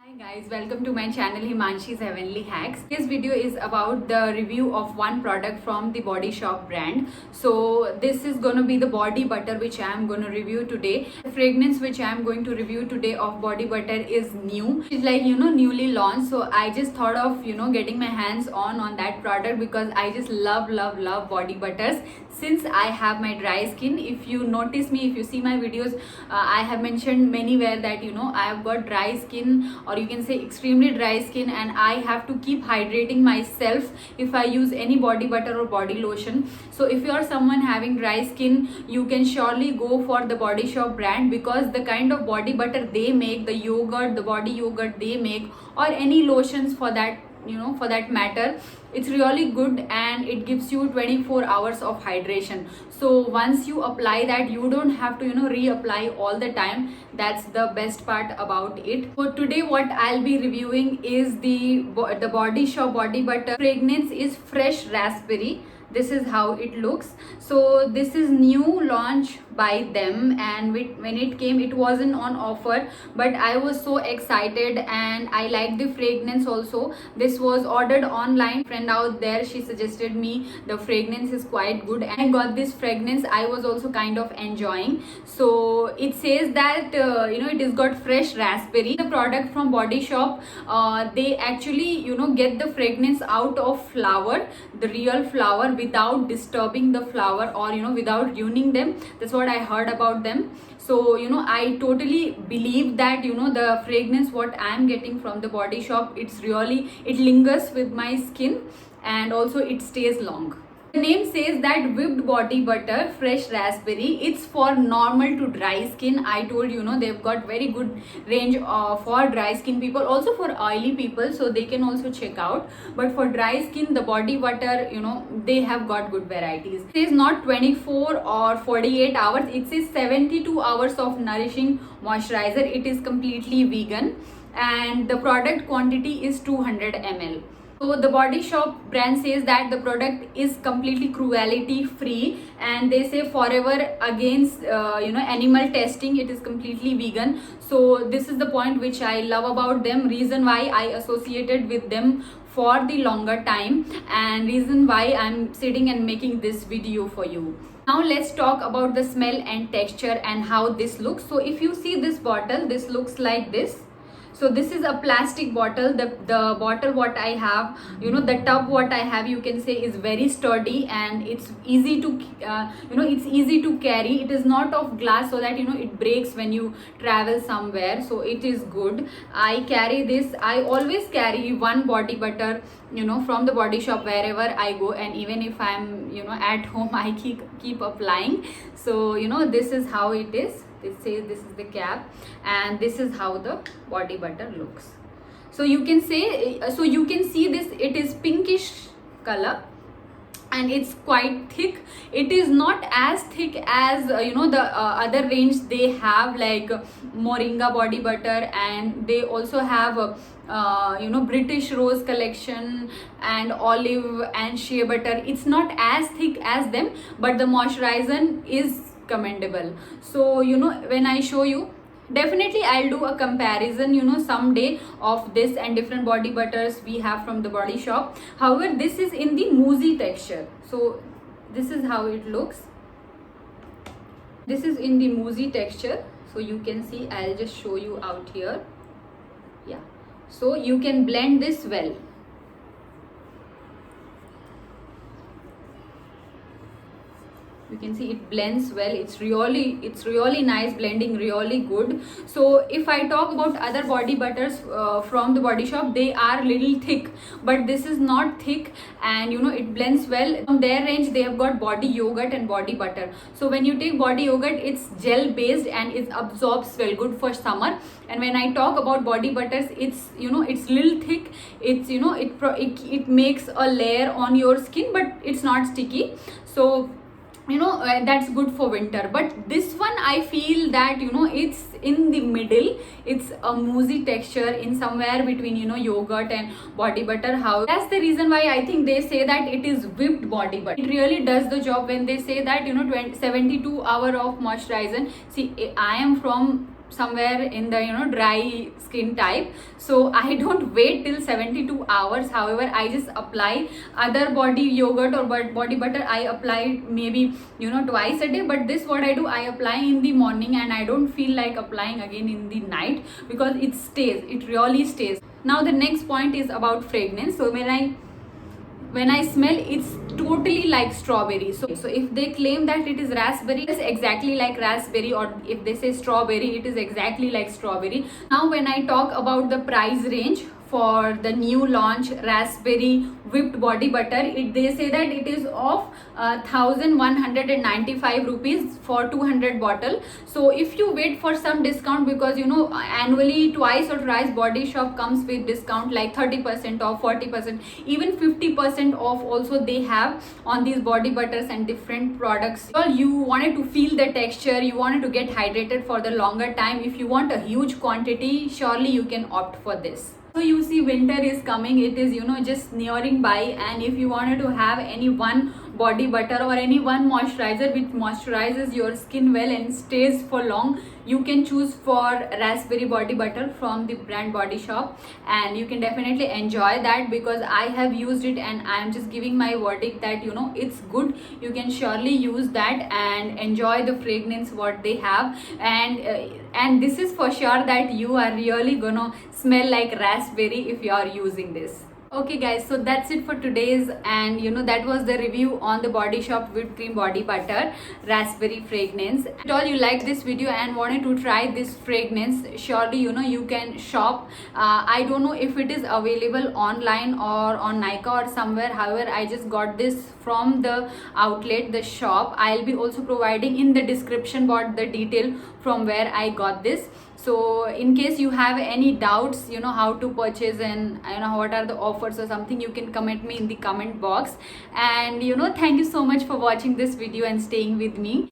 Hi guys, welcome to my channel Himanshi's Heavenly Hacks. This video is about the review of one product from the Body Shop brand. So this is going to be the body butter which I am going to review today. The fragrance which I am going to review today of body butter is new. It's like newly launched. So I just thought of getting my hands on that product because I just love body butters. Since I have my dry skin, if you notice me, if you see my videos, I have mentioned manywhere that I have got dry skin, or you can say extremely dry skin, and I have to keep hydrating myself if I use any body butter or body lotion. So if you are someone having dry skin, you can surely go for the Body Shop brand, because the kind of body butter they make, the yogurt, the body yogurt they make, or any lotions for that for that matter, it's really good and it gives you 24 hours of hydration. So once you apply that, you don't have to reapply all the time. That's the best part about it. So today what I'll be reviewing is the Body Shop body butter. Fragrance is fresh raspberry. This is how it looks. So this is new launch by them, and when it came, it wasn't on offer, but I was so excited and I like the fragrance also. This was ordered online. Friend out there, she suggested me the fragrance is quite good, and I got this fragrance. I was also kind of enjoying. So it says that it is got fresh raspberry. The product from Body Shop, they actually get the fragrance out of flower, the real flower, without disturbing the flower or without ruining them. That's what I heard about them. So I totally believe that the fragrance what I am getting from the Body Shop, it lingers with my skin, and also it stays long. The name says that whipped body butter, fresh raspberry. It's for normal to dry skin. I told they've got very good range for dry skin people, also for oily people, so they can also check out. But for dry skin, the body butter, they have got good varieties. It says not 24 or 48 hours. It says 72 hours of nourishing moisturizer. It is completely vegan, and the product quantity is 200 ml. So the Body Shop brand says that the product is completely cruelty free, and they say forever against animal testing. It is completely vegan. So this is the point which I love about them, reason why I associated with them for the longer time, and reason why I'm sitting and making this video for you. Now let's talk about the smell and texture and how this looks. So if you see this bottle, this looks like this. So this is a plastic bottle. The bottle what I have, the tub what I have, you can say, is very sturdy, and it's easy to it's easy to carry. It is not of glass, so that it breaks when you travel somewhere. So it is good. I carry this. I always carry one body butter from the Body Shop wherever I go, and even if I'm at home, I keep applying. So this is how it is. It says this is the cap, and this is how the body butter looks. So you can say, you can see this, it is pinkish color, and it's quite thick. It is not as thick as the other range they have, like Moringa body butter, and they also have British Rose collection and olive and shea butter. It's not as thick as them, but the moisturizer is commendable. So when I show you, definitely I'll do a comparison someday of this and different body butters we have from the Body Shop. However, this is in the moussey texture. So this is how it looks. This is in the moussey texture. So you can see, I'll just show you out here. Yeah, so you can blend this well. You can see it blends well. It's really nice blending, really good. So if I talk about other body butters from the Body Shop, they are little thick, but this is not thick, and it blends well. From their range, they have got body yogurt and body butter. So when you take body yogurt, it's gel based and it absorbs well, good for summer. And when I talk about body butters, it's it's little thick. It's it makes a layer on your skin, but it's not sticky. So that's good for winter. But this one, I feel that it's in the middle. It's a moussey texture in somewhere between yogurt and body butter. How that's the reason why I think they say that it is whipped body butter. It really does the job when they say that 72 hour of moisturizer. See, I am from somewhere in the dry skin type, so I don't wait till 72 hours. However, I just apply other body yogurt or body butter. I apply maybe twice a day, but this what I do, I apply in the morning and I don't feel like applying again in the night because it really stays. Now the next point is about fragrance. So when I smell, it's totally like strawberry. So if they claim that it is raspberry, it's exactly like raspberry, or if they say strawberry, it is exactly like strawberry. Now when I talk about the price range for the new launch raspberry whipped body butter, they say that it is of 1195 rupees for 200 bottle. So if you wait for some discount, because annually twice or thrice Body Shop comes with discount like 30% off, 40%, even 50% off also they have on these body butters and different products. Well, you wanted to feel the texture, you wanted to get hydrated for the longer time, if you want a huge quantity, surely you can opt for this. So you see, winter is coming, it is just nearing by, and if you wanted to have any one body butter or any one moisturizer which moisturizes your skin well and stays for long, you can choose for raspberry body butter from the brand Body Shop, and you can definitely enjoy that, because I have used it and I am just giving my verdict that it's good. You can surely use that and enjoy the fragrance what they have, and this is for sure that you are really gonna smell like raspberry if you are using this. Okay guys, so that's it for today's, and that was the review on the Body Shop whipped cream body butter raspberry fragrance. If all you like this video and wanted to try this fragrance, surely you can shop. I don't know if it is available online or on Nykaa or somewhere. However, I just got this from the outlet, the shop. I'll be also providing in the description box the detail from where I got this. So in case you have any doubts how to purchase and what are the offers or something, you can comment me in the comment box. And thank you so much for watching this video and staying with me.